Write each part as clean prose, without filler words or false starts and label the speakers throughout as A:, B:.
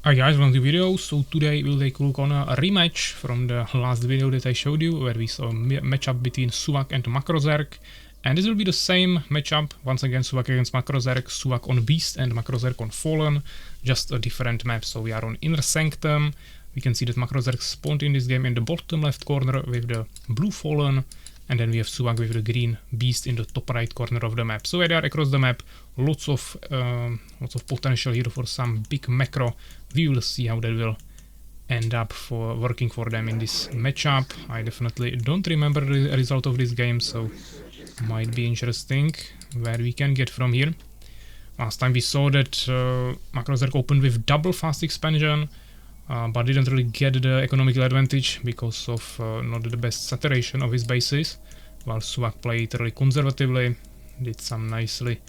A: Hi guys, welcome to the video. So today we'll take a look on a rematch from the last video that I showed you, where we saw a matchup between Suvak and Makrozerk. And this will be the same matchup, once again Suvak against Makrozerk, Suvak on Beast and Makrozerk on Fallen, just a different map. So we are on Inner Sanctum. We can see that Makrozerk spawned in this game in the bottom left corner with the blue Fallen, and then we have Suvak with the green Beast in the top right corner of the map. So they are across the map, lots of potential here for some big macro. We will see how that will end up for working for them in this matchup. I definitely don't remember the result of this game, so might be interesting where we can get from here. Last time we saw that Makrozerk opened with double fast expansion, but didn't really get the economical advantage because of not the best saturation of his bases, while Suvak played really conservatively, did some nicely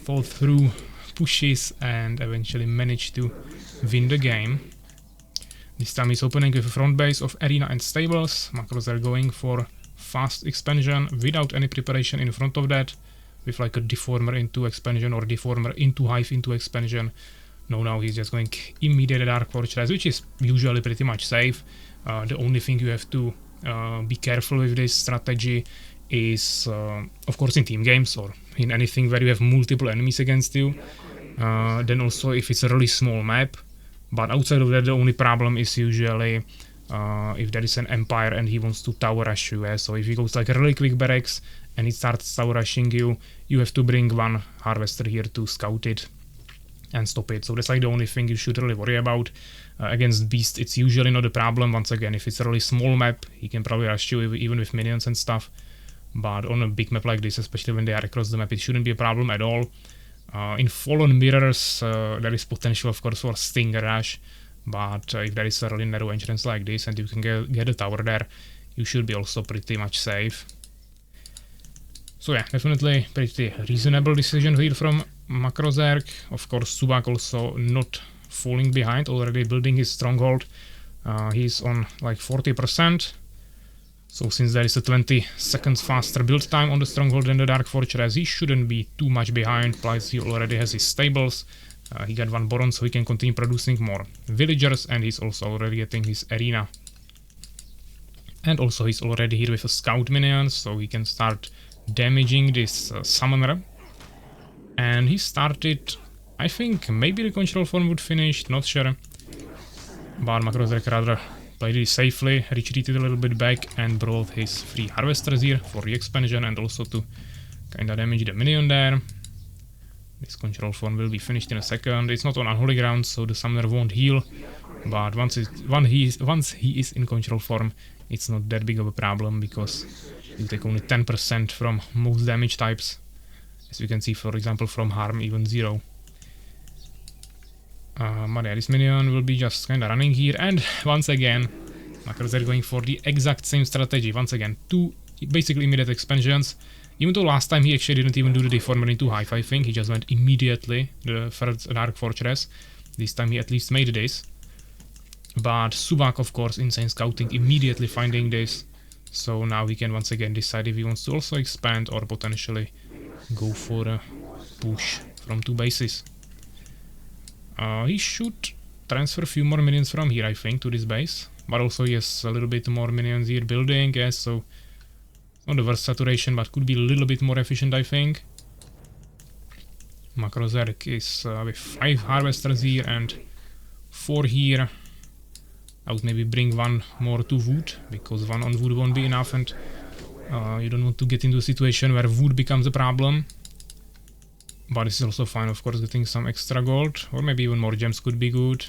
A: fall through pushes and eventually managed to win the game. This time he's opening with a front base of arena and stables. Makrozerk going for fast expansion without any preparation in front of that, with like a deformer into expansion or deformer into hive into expansion. No, now he's just going immediate Dark Fortress, which is usually pretty much safe. The only thing you have to be careful with this strategy is, of course, in team games or in anything where you have multiple enemies against you. Then also if it's a really small map. But outside of that, the only problem is usually if there is an Empire and he wants to tower rush you. So if he goes like a really quick barracks and he starts tower rushing you, you have to bring one harvester here to scout it and stop it. So that's like the only thing you should really worry about. Against Beast, it's usually not a problem. Once again, if it's a really small map, he can probably rush you even with minions and stuff. But on a big map like this, especially when they are across the map, it shouldn't be a problem at all. In Fallen Mirrors, there is potential, of course, for Stinger Rush, but if there is a really narrow entrance like this and you can get a tower there, you should be also pretty much safe. So yeah, definitely pretty reasonable decision here from Makrozerk. Of course, Suvak also not falling behind, already building his stronghold. He's on like 40%. So since there is a 20 seconds faster build time on the stronghold than the Dark Fortress, he shouldn't be too much behind, plus he already has his stables. He got one Boron, so he can continue producing more villagers, and he's also already getting his arena. And also he's already here with a scout minion, so he can start damaging this summoner. And he started, I think maybe the control form would finish, not sure. But Makrozerk rather played it safely, retreated a little bit back and brought his 3 harvesters here for re-expansion and also to kinda damage the minion there. This control form will be finished in a second. It's not on unholy ground, so the summoner won't heal, but once he is in control form, it's not that big of a problem because you take only 10% from most damage types, as you can see, for example, from harm even 0. But yeah, this minion will be just kinda running here, and once again, Makrozerk going for the exact same strategy. Once again, 2 basically immediate expansions. Even though last time he actually didn't even do the deformer into hive, I think he just went immediately the first Dark Fortress. This time he at least made this. But Suvak, of course, insane scouting, immediately finding this. So now he can once again decide if he wants to also expand or potentially go for a push from 2 bases. He should transfer a few more minions from here, I think, to this base. But also he has a little bit more minions here building, yes, so not the worst saturation, but could be a little bit more efficient, I think. Makrozerk is with 5 harvesters here and 4 here. I would maybe bring 1 more to wood, because 1 on wood won't be enough, and you don't want to get into a situation where wood becomes a problem. But this is also fine, of course, getting some extra gold, or maybe even more gems could be good,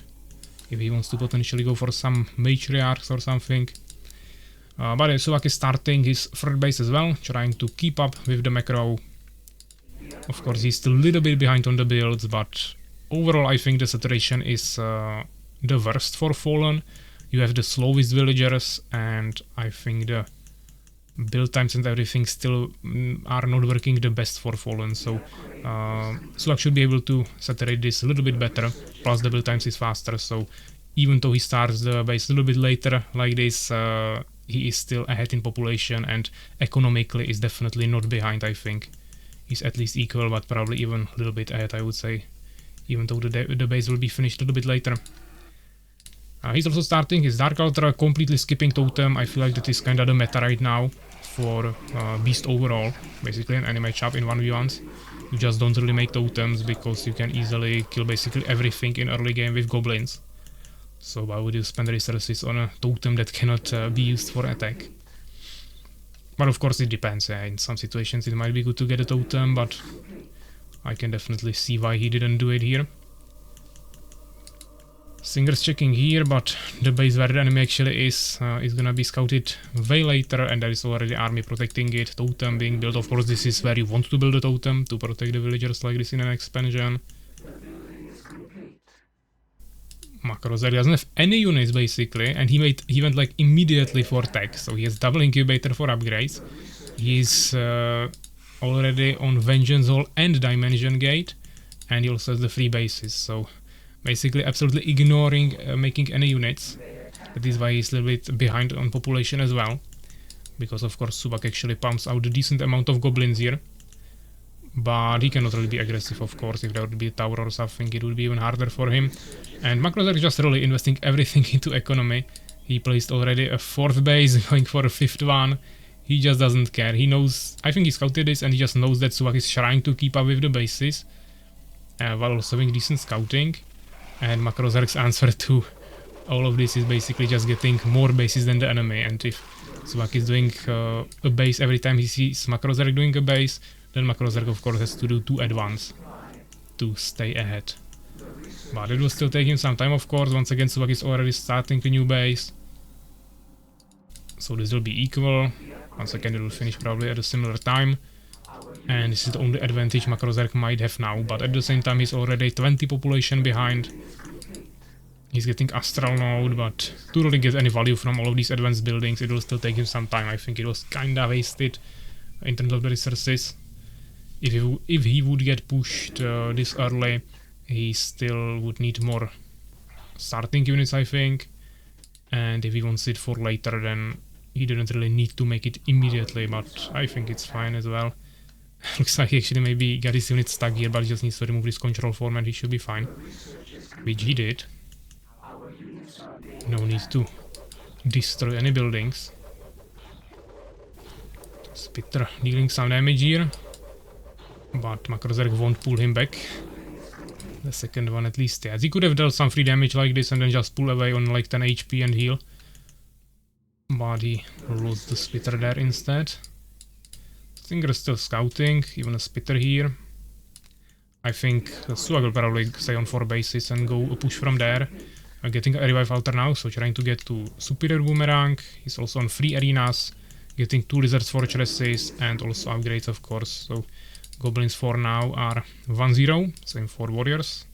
A: if he wants to potentially go for some matriarchs or something. But Suvak is starting his third base as well, trying to keep up with the macro. Of course, he's still a little bit behind on the builds, but overall I think the saturation is the worst for Fallen. You have the slowest villagers, and I think the build times and everything still are not working the best for Fallen, so Suvak should be able to saturate this a little bit better, plus the build times is faster, so even though he starts the base a little bit later like this, he is still ahead in population and economically is definitely not behind, I think. He's at least equal, but probably even a little bit ahead, I would say. even though the base will be finished a little bit later. He's also starting his Dark Ultra, completely skipping Totem. I feel like that is kinda the meta right now for Beast overall, basically an enemy matchup in 1v1s. You just don't really make Totems because you can easily kill basically everything in early game with Goblins. So why would you spend resources on a Totem that cannot be used for attack? But of course it depends, in some situations it might be good to get a Totem, but I can definitely see why he didn't do it here. Singer's checking here, but the base where the enemy actually is gonna be scouted way later, and there is already army protecting it, Totem being built. Of course this is where you want to build a Totem, to protect the villagers like this in an expansion. Macrozerg doesn't have any units basically, and he went like immediately for tech, so he has double incubator for upgrades. He's already on Vengeance Hall and Dimension Gate, and he also has the 3 bases, so basically absolutely ignoring making any units. That is why he's a little bit behind on population as well, because of course Subak actually pumps out a decent amount of goblins here. But he cannot really be aggressive, of course. If there would be a tower or something, it would be even harder for him. And Macrozerg is just really investing everything into economy. He placed already a 4th base, going for a 5th one. He just doesn't care. He knows, I think he scouted this, and he just knows that Subak is trying to keep up with the bases, while also having decent scouting. And Macrozerg's answer to all of this is basically just getting more bases than the enemy. And if Subak is doing a base every time he sees Macrozerg doing a base, then Macrozerg of course has to do 2 at once to stay ahead. But it will still take him some time, of course. Once again, Subak is already starting a new base, so this will be equal. Once again, it will finish probably at a similar time, and this is the only advantage Macrozerg might have now. But at the same time, he's already 20 population behind. He's getting Astral Node, but to really get any value from all of these advanced buildings, it will still take him some time. I think it was kinda wasted in terms of the resources. If he would get pushed this early, he still would need more starting units, I think. And if he wants it for later, then he didn't really need to make it immediately, but I think it's fine as well. Looks like he actually maybe got his unit stuck here, but he just needs to remove this control form and he should be fine. Which he did. No need to destroy any buildings. Spitter dealing some damage here, but Macrozerg won't pull him back. The second one at least, yes. He could have dealt some free damage like this and then just pull away on like 10 HP and heal. But he lost the Spitter there instead. Stinger is still scouting, even a Spitter here. I think Subak will probably stay on 4 bases and go a push from there. Getting a revive altar now, so trying to get to Superior Boomerang. He's also on 3 arenas, getting 2 Lizards Fortresses and also upgrades, of course. So Goblins for now are 1-0, same for Warriors.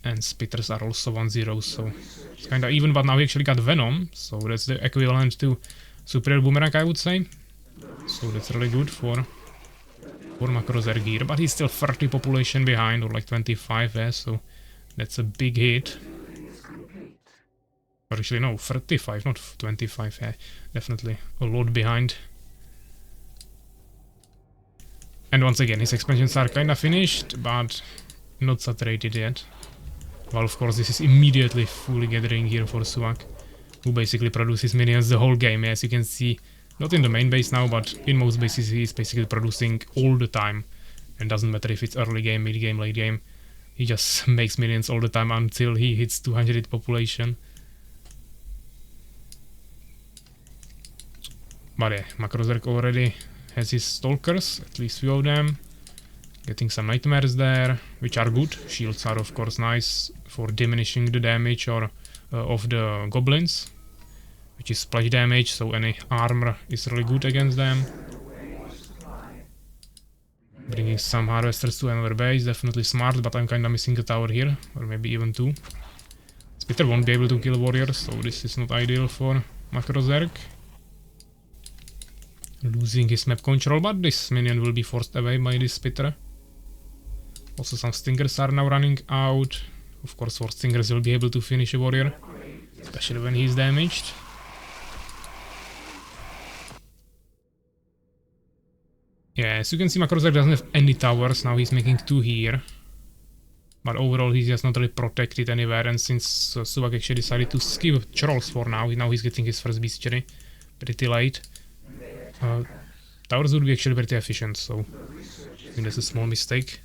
A: And Spitters are also 1-0, so it's kinda even, but now he actually got Venom, so that's the equivalent to Superior Boomerang, I would say. So that's really good for Macrozerg here, but he's still 30 population behind, or like 25, so that's a big hit. Or actually no, 35, not 25, definitely a lot behind. And once again, his expansions are kinda finished, but not saturated yet. Well, of course, this is immediately fully gathering here for Subak, who basically produces minions the whole game. As you can see, not in the main base now, but in most bases he is basically producing all the time. And doesn't matter if it's early game, mid game, late game. He just makes minions all the time until he hits 200 population. But yeah, Macrozerg already has his Stalkers, at least few of them. Getting some Nightmares there, which are good. Shields are of course nice for diminishing the damage of the Goblins, which is splash damage, so any armor is really good against them. Bringing some Harvesters to another base, definitely smart, but I'm kinda missing a tower here, or maybe even 2. Spitter won't be able to kill Warriors, so this is not ideal for Macrozerg. Losing his map control, but this minion will be forced away by this Spitter. Also some Stingers are now running out. Of course 4 Stingers will be able to finish a Warrior, especially when he's damaged. Yeah, as you can see, Macrozerg doesn't have any towers, now he's making 2 here. But overall, he's just not really protected anywhere, and since Suvak actually decided to skip trolls for now he's getting his first beastry pretty late. Towers would be actually pretty efficient, so I think that's a small mistake.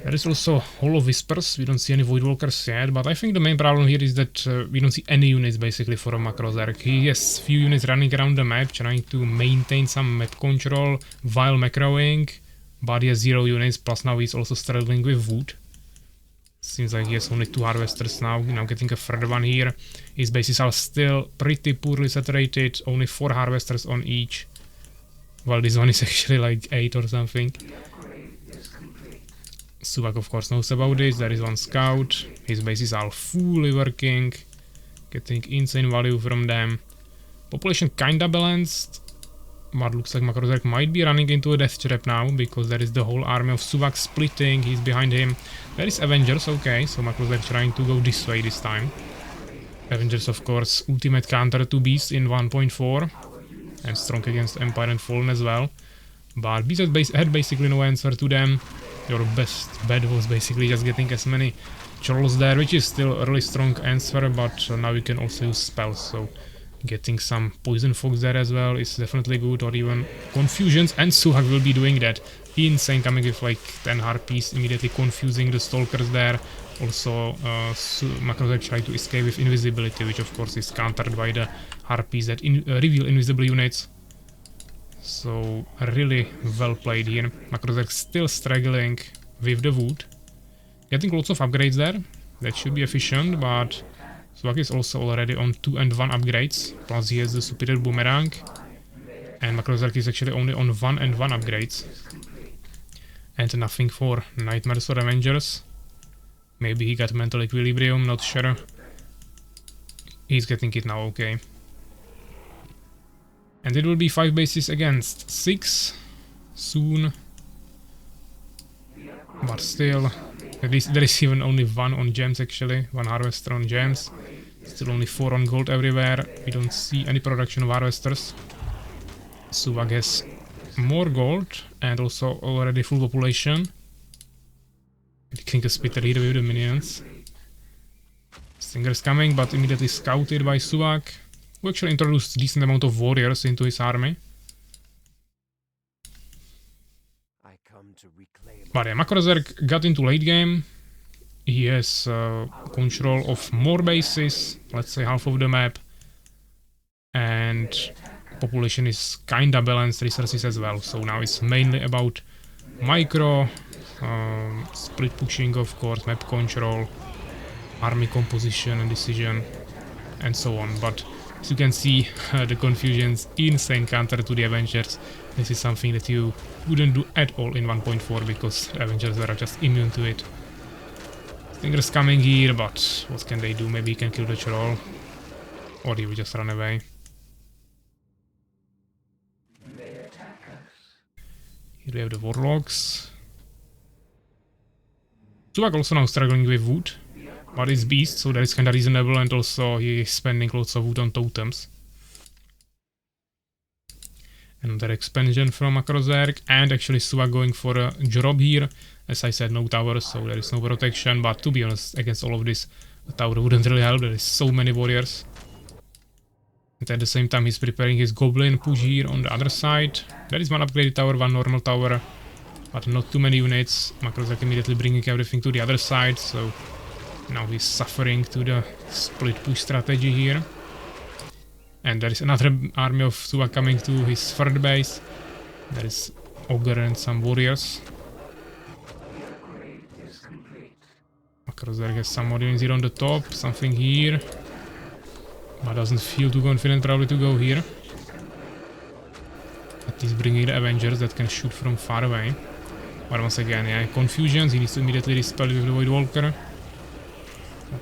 A: There is also Hall of Whispers. We don't see any Voidwalkers yet, but I think the main problem here is that we don't see any units basically for a Macrozerg. He has few units running around the map, trying to maintain some map control while macroing, but he has 0 units, plus now he's also struggling with wood. Seems like he has only 2 harvesters now getting a third one here. His bases are still pretty poorly saturated, only 4 harvesters on each. Well, this one is actually like 8 or something. Suvak of course knows about this. There is one scout, his bases are fully working, getting insane value from them. Population kinda balanced, but looks like Macrozerg might be running into a death trap now, because there is the whole army of Suvak splitting, he's behind him. There is Avengers, okay, so Macrozerg trying to go this way this time. Avengers of course ultimate counter to Beast in 1.4, and strong against Empire and Fallen as well. But Beast had basically no answer to them. Your best bet was basically just getting as many trolls there, which is still a really strong answer, but now you can also use spells, so getting some Poison Fox there as well is definitely good, or even Confusions, and Suvak will be doing that. Insane, coming with like 10 harpies, immediately confusing the stalkers there. Also, Macrozerg tried to escape with invisibility, which of course is countered by the harpies that reveal invisible units. So really well played here. Macrozerg still struggling with the wood. Getting lots of upgrades there. That should be efficient, but Suvak is also already on 2 and 1 upgrades. Plus he has the superior boomerang. And Macrozerg is actually only on 1 and 1 upgrades. And nothing for Nightmares or Avengers. Maybe he got mental equilibrium, not sure. He's getting it now, okay. And it will be 5 bases against 6 soon. But still, at least there is even only 1 on gems actually, 1 harvester on gems. Still only 4 on gold everywhere. We don't see any production of harvesters. Suvak has more gold and also already full population. King a spitter here with the minions. Stinger's coming, but immediately scouted by Suvak, who actually introduced a decent amount of warriors into his army. But yeah, Macrozerg got into late game. He has control of more bases, let's say half of the map. And population is kinda balanced, resources as well. So now it's mainly about micro, split pushing of course, map control, army composition and decision, and so on. But as you can see, the Confusion's insane counter to the Avengers. This is something that you wouldn't do at all in 1.4 because the Avengers are just immune to it. Stinger's coming here, but what can they do? Maybe he can kill the troll, or he will just run away. Here we have the Warlocks. Suvak also now struggling with wood, but it's beast, so that is kinda reasonable, and also he is spending lots of wood on totems. Another expansion from Macrozerg, and actually Suvak going for a job here. As I said, no towers, so there is no protection, but to be honest, against all of this, the tower wouldn't really help, there is so many warriors. And at the same time he's preparing his goblin push here on the other side. There is one upgraded tower, one normal tower, but not too many units. Macrozerg immediately bringing everything to the other side, so now he's suffering to the split push strategy here. And there is another army of Suvak coming to his third base. There is Ogre and some warriors. Macrozerg has some more units here on the top, something here. But doesn't feel too confident probably to go here. But he's bringing the Avengers that can shoot from far away. But once again, yeah, Confusions, he needs to immediately dispel with the Voidwalker.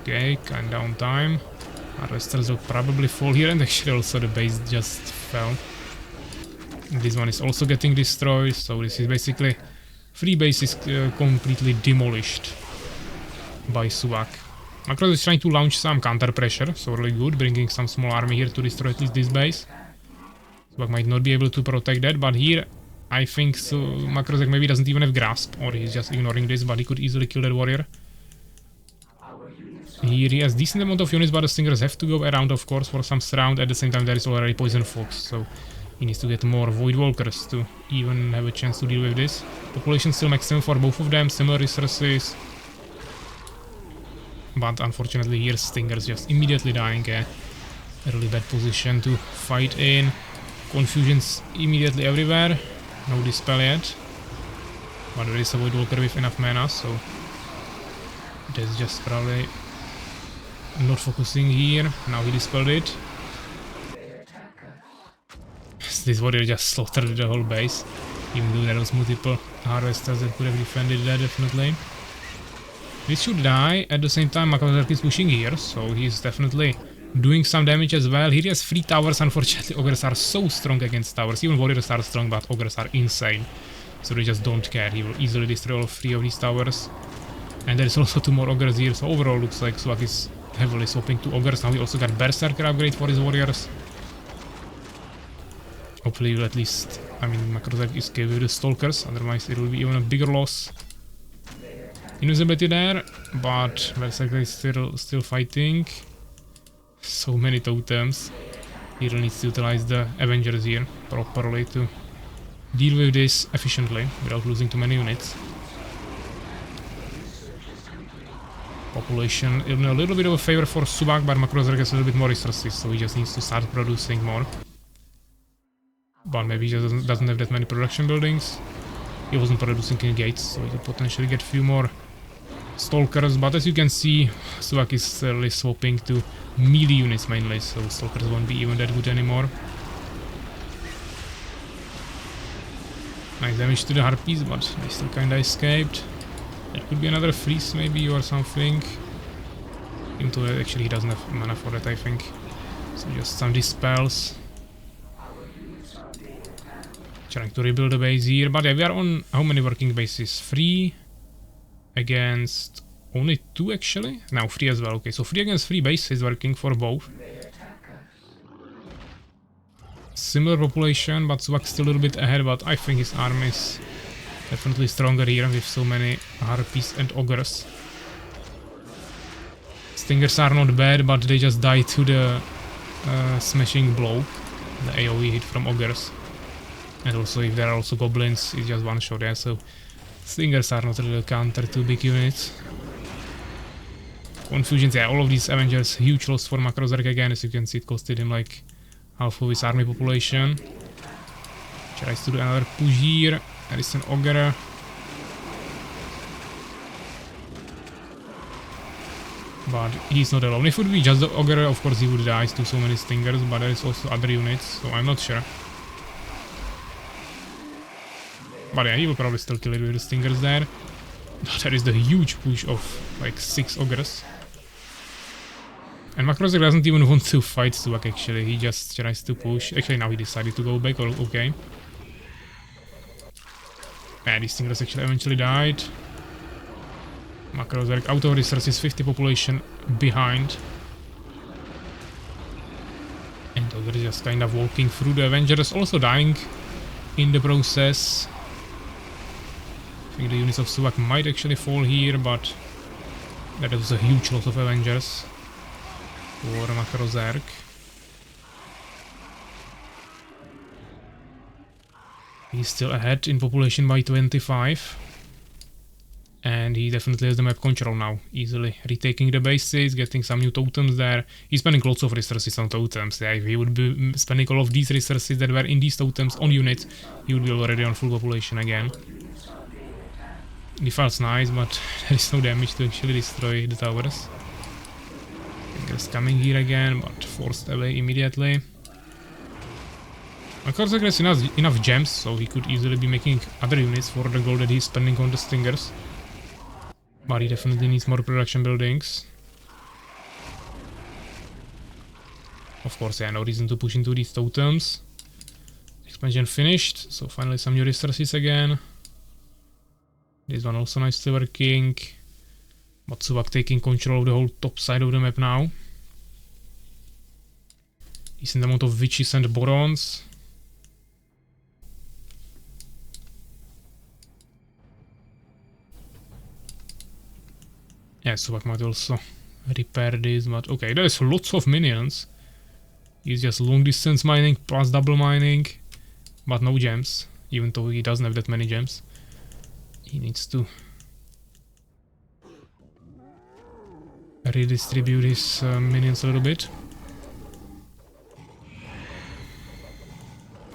A: Okay, kinda on time. Harvesters will probably fall here, and actually also the base just fell. This one is also getting destroyed, so this is basically 3 bases completely demolished by Suvak. Macrozerg is trying to launch some counter pressure, so really good, bringing some small army here to destroy at least this base. Suvak might not be able to protect that, but here I think so Makrozek maybe doesn't even have grasp, or he's just ignoring this, but he could easily kill that warrior. Here he has decent amount of units, but the Stingers have to go around, of course, for some surround. At the same time, there is already Poison Fox, so he needs to get more Void Walkers to even have a chance to deal with this. Population still maximum for both of them, similar resources. But unfortunately here Stingers just immediately dying, a really bad position to fight in. Confusions immediately everywhere, no Dispel yet. But there is a Void Walker with enough mana, so that's just probably not focusing here. Now he dispelled it. This warrior just slaughtered the whole base, even though there was multiple harvesters that could have defended that definitely. This should die. At the same time Makrozerk is pushing here, so he's definitely doing some damage as well. Here he has 3 towers, unfortunately ogres are so strong against towers. Even warriors are strong, but ogres are insane. So they just don't care, he will easily destroy all 3 of these towers. And there is also 2 more ogres here, so overall looks like Suvak is heavily swapping to ogres. Now he also got Berserker upgrade for his warriors. Hopefully at least, I mean, Makrozerk is capable with the Stalkers, otherwise it will be even a bigger loss. Invisibility there, but Berserker is still fighting. So many totems. He really needs to utilize the Avengers here properly to deal with this efficiently without losing too many units. Population in a little bit of a favor for Suvak, but Makrozerk has a little bit more resources, so he just needs to start producing more. But maybe he just doesn't have that many production buildings. He wasn't producing any gates, so he could potentially get a few more Stalkers, but as you can see, Suvak is really swapping to melee units mainly, so Stalkers won't be even that good anymore. Nice damage to the Harpies, but they still kinda escaped. There could be another freeze maybe or something. Even though actually he doesn't have mana for that, I think. So just some dispels. Trying to rebuild the base here, but yeah, we are on how many working bases? 3 against only 2 actually? Now 3 as well, okay, so 3 against 3 bases working for both. Similar population, but Suvak still a little bit ahead, but I think his army is definitely stronger here with so many Harpies and Ogres. Stingers are not bad, but they just die to the smashing blow, the AoE hit from Ogres. And also if there are also Goblins, it's just one shot there, so Stingers are not really a counter to big units. Confusions, yeah, all of these Avengers, huge loss for Makrozerk again, as you can see it costed him like half of his army population. Tries to do another push here, there is an Ogre. But he's not alone. If it would be just the Ogre, of course he would die to so many Stingers, but there is also other units, so I'm not sure. But yeah, he will probably still kill it with the Stingers there. There is the huge push of like 6 Ogres. And Makrozerk doesn't even want to fight Suvak actually, he just tries to push. Actually now he decided to go back, okay. Yeah, these Stingers actually eventually died. Makrozerk out of resources, 50 population behind. And Ogre is just kind of walking through the Avengers, also dying in the process. I think the units of Suvak might actually fall here, but that was a huge loss of Avengers for Makrozerk. He's still ahead in population by 25. And he definitely has the map control now, easily retaking the bases, getting some new totems there. He's spending lots of resources on totems. Yeah, if he would be spending all of these resources that were in these totems on units, he would be already on full population again. Default's nice, but there is no damage to actually destroy the towers. Fingers coming here again, but forced away immediately. Makrozerk has enough gems, so he could easily be making other units for the gold that he's spending on the Stingers. But he definitely needs more production buildings. Of course, yeah, no reason to push into these totems. Expansion finished, so finally some new resources again. This one also nicely working. But Suvak taking control of the whole top side of the map now. Decent amount of witches and borons. Yeah, Suvak might also repair this, but okay, there's lots of minions. He's just long distance mining plus double mining, but no gems, even though he doesn't have that many gems. He needs to redistribute his minions a little bit.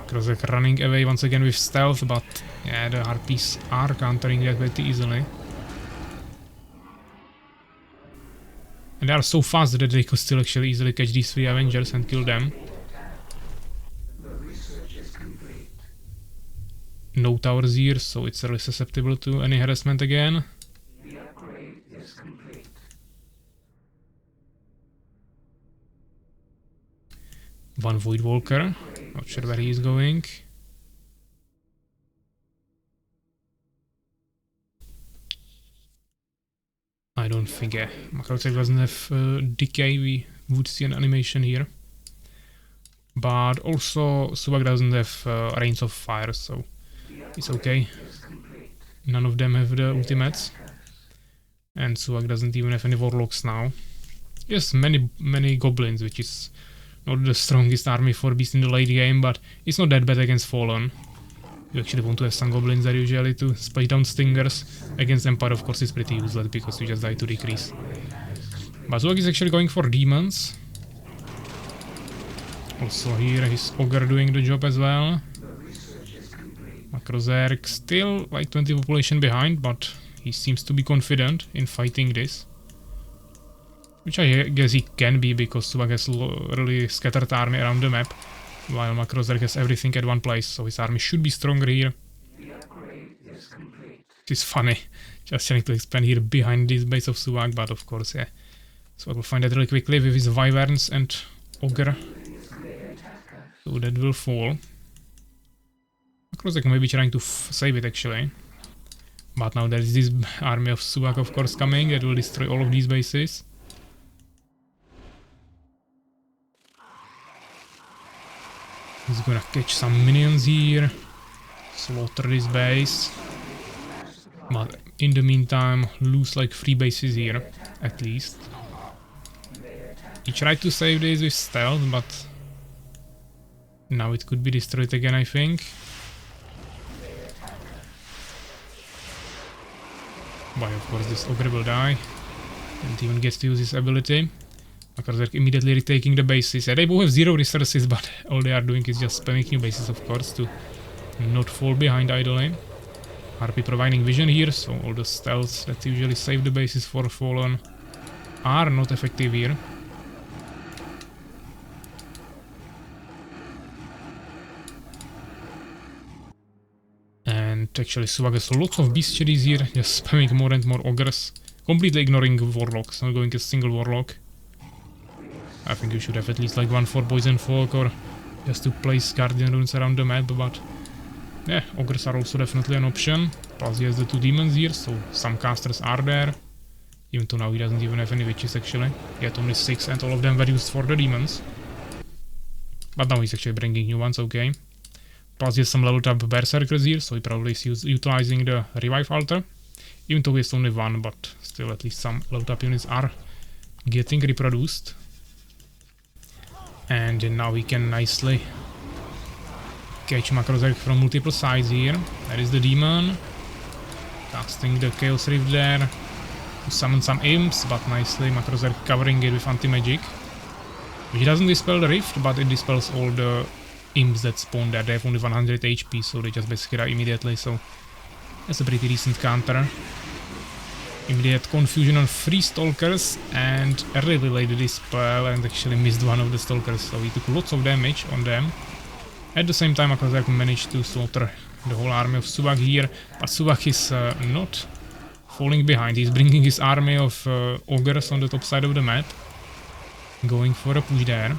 A: Krozek running away once again with stealth, but yeah, the harpies are countering that pretty easily. And they are so fast that they could still actually easily catch these 3 Avengers and kill them. No towers here, so it's really susceptible to any harassment again. One Void Walker, not sure where he is going. I don't think Macrotech doesn't have decay, we would see an animation here. But also Suvak doesn't have Reigns of Fire, so it's okay. None of them have the ultimates. And Suvak doesn't even have any Warlocks now. Yes, many Goblins, which is not the strongest army for Beast in the late game, but it's not that bad against Fallen. You actually want to have some Goblins there usually to spray down Stingers. Against Empire, of course, it's pretty useless because you just die to decrease. But Suvak is actually going for Demons. Also here, his Ogre doing the job as well. Macrozerg still like 20 population behind, but he seems to be confident in fighting this. Which I guess he can be, because Suvak has really scattered army around the map, while Macrozerg has everything at one place, so his army should be stronger here. Which is funny, just trying to expand here behind this base of Suvak, but of course, yeah. Suvak will find that really quickly with his Wyverns and Ogre. So that will fall. Macrozerg may be trying to save it actually. But now there is this army of Suvak, of course, coming that will destroy all of these bases. He's gonna catch some minions here, slaughter this base, but in the meantime lose like 3 bases here, at least. He tried to save this with stealth, but now it could be destroyed again, I think. But of course this Ogre will die, and even gets to use his ability. Macrozerg immediately retaking the bases. Yeah, they both have 0 resources, but all they are doing is just spamming new bases, of course, to not fall behind idly. Harpy providing vision here, so all the stealths that usually save the bases for Fallen are not effective here. And actually Suvak has lots of bestiaries here, just spamming more and more Ogres, completely ignoring Warlocks, not going a single Warlock. I think you should have at least like 1 for Poison Folk, or just to place Guardian Runes around the map, but yeah, Ogres are also definitely an option. Plus he has the 2 Demons here, so some casters are there. Even though now he doesn't even have any Witches actually. He had only 6 and all of them were used for the Demons. But now he's actually bringing new ones, okay. Plus he has some leveled up Berserkers here, so he probably is utilizing the Revive Altar. Even though he has only 1, but still at least some leveled up units are getting reproduced. And now we can nicely catch Macrozerg from multiple sides here. There is the Demon, casting the Chaos Rift there to summon some imps, but nicely Macrozerg covering it with anti-magic. Which doesn't dispel the rift, but it dispels all the imps that spawn there. They have only 100 HP, so they just basically die immediately, so that's a pretty decent counter. Immediate confusion on 3 Stalkers, and I really laid this spell and actually missed one of the Stalkers, so he took lots of damage on them. At the same time, Macrozerg managed to slaughter the whole army of Suvak here, but Suvak is not falling behind. He's bringing his army of Ogres on the top side of the map, going for a push there.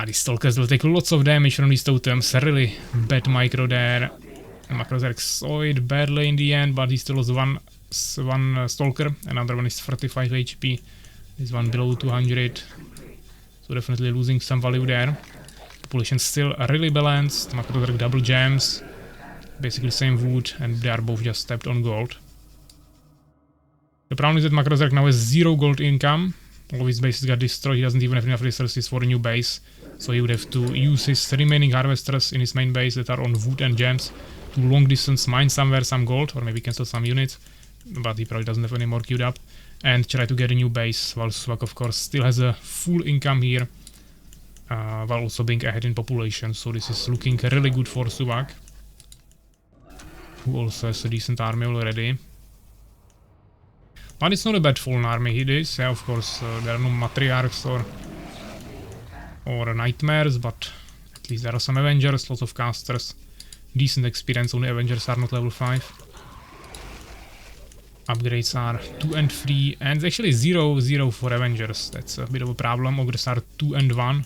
A: These Stalkers will take lots of damage from these totems, really bad micro there. Macrozerg saw it badly in the end, but he still lost one Stalker, another one is 35 HP, this one below 200, so definitely losing some value there. Population still really balanced. Makrozerk double gems. Basically same wood, and they are both just tapped on gold. The problem is that Makrozerk now has 0 gold income. All of his bases got destroyed. He doesn't even have enough resources for a new base. So he would have to use his remaining harvesters in his main base that are on wood and gems to long distance mine somewhere some gold, or maybe cancel some units. But he probably doesn't have any more queued up. And try to get a new base, while Suvak of course still has a full income here. While also being ahead in population. So this is looking really good for Suvak, who also has a decent army already. But it's not a bad fallen army it is. Yeah, of course there are no matriarchs or nightmares, but at least there are some Avengers, lots of casters, decent experience. Only Avengers are not level 5. Upgrades are 2 and 3, and actually 0 for Avengers. That's a bit of a problem. Ogres are 2 and 1,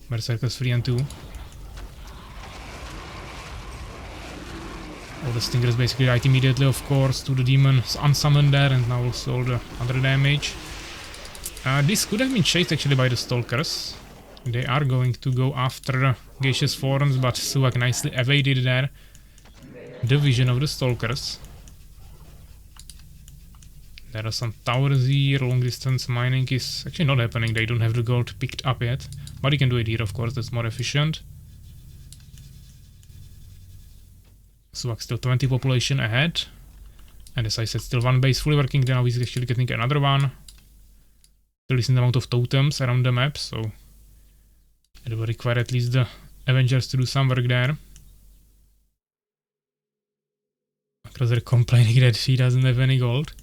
A: Berserkers 3 and 2. All the Stingers basically died immediately, of course, to the demons unsummoned there, and now also all the other damage. This could have been chased actually by the Stalkers. They are going to go after Gaseous Forms, but Suvak nicely evaded there the vision of the Stalkers. There are some towers here. Long distance mining is actually not happening. They don't have the gold picked up yet, but you can do it here, of course. That's more efficient. Suvak still 20 population ahead, and as I said, still 1 base fully working. Now he's actually getting another one. Still decent amount of totems around the map, so it will require at least the Avengers to do some work there. Because they're complaining that he doesn't have any gold.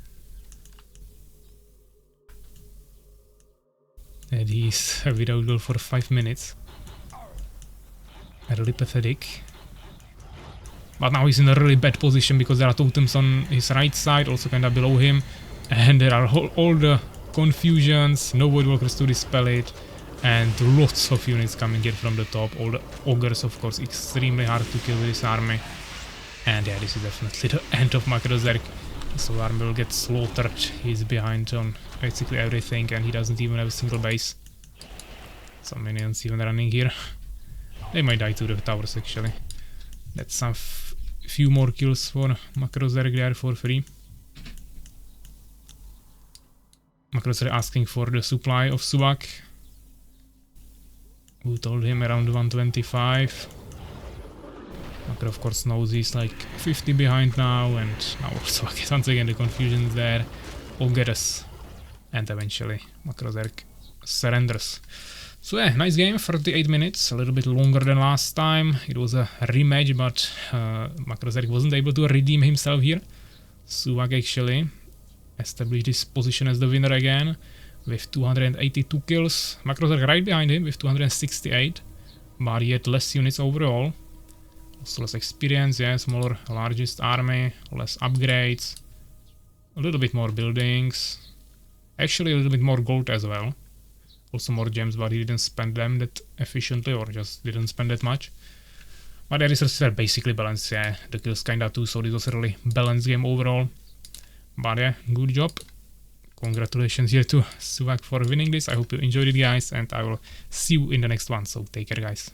A: And he's without gold for 5 minutes. Really pathetic. But now he's in a really bad position because there are totems on his right side, also kinda below him. And there are all the confusions, no void walkers to dispel it. And lots of units coming in from the top. All the ogres, of course, extremely hard to kill with this army. And yeah, this is definitely the end of Makrozerk. So army will get slaughtered. He's behind on basically everything, and he doesn't even have a single base. Some minions even running here. They might die to the towers actually. That's some few more kills for Makrozerk there for free. Makrozerk asking for the supply of Suvak, who told him around 125. Makro of course knows he's like 50 behind now, and now also once again the confusion is there. Ogres, and eventually Makrozerk surrenders. So yeah, nice game, 38 minutes, a little bit longer than last time. It was a rematch, but Makrozerk wasn't able to redeem himself here. Suvak actually established his position as the winner again with 282 kills. Makrozerk right behind him with 268, but he had less units overall. Also less experience, yeah, smaller, largest army, less upgrades, a little bit more buildings, actually a little bit more gold as well. Also more gems, but he didn't spend them that efficiently, or just didn't spend that much. But the resources are basically balanced, yeah, the kills kinda too, so this was a really balanced game overall. But yeah, good job. Congratulations here to Suvak for winning this. I hope you enjoyed it, guys, and I will see you in the next one, so take care, guys.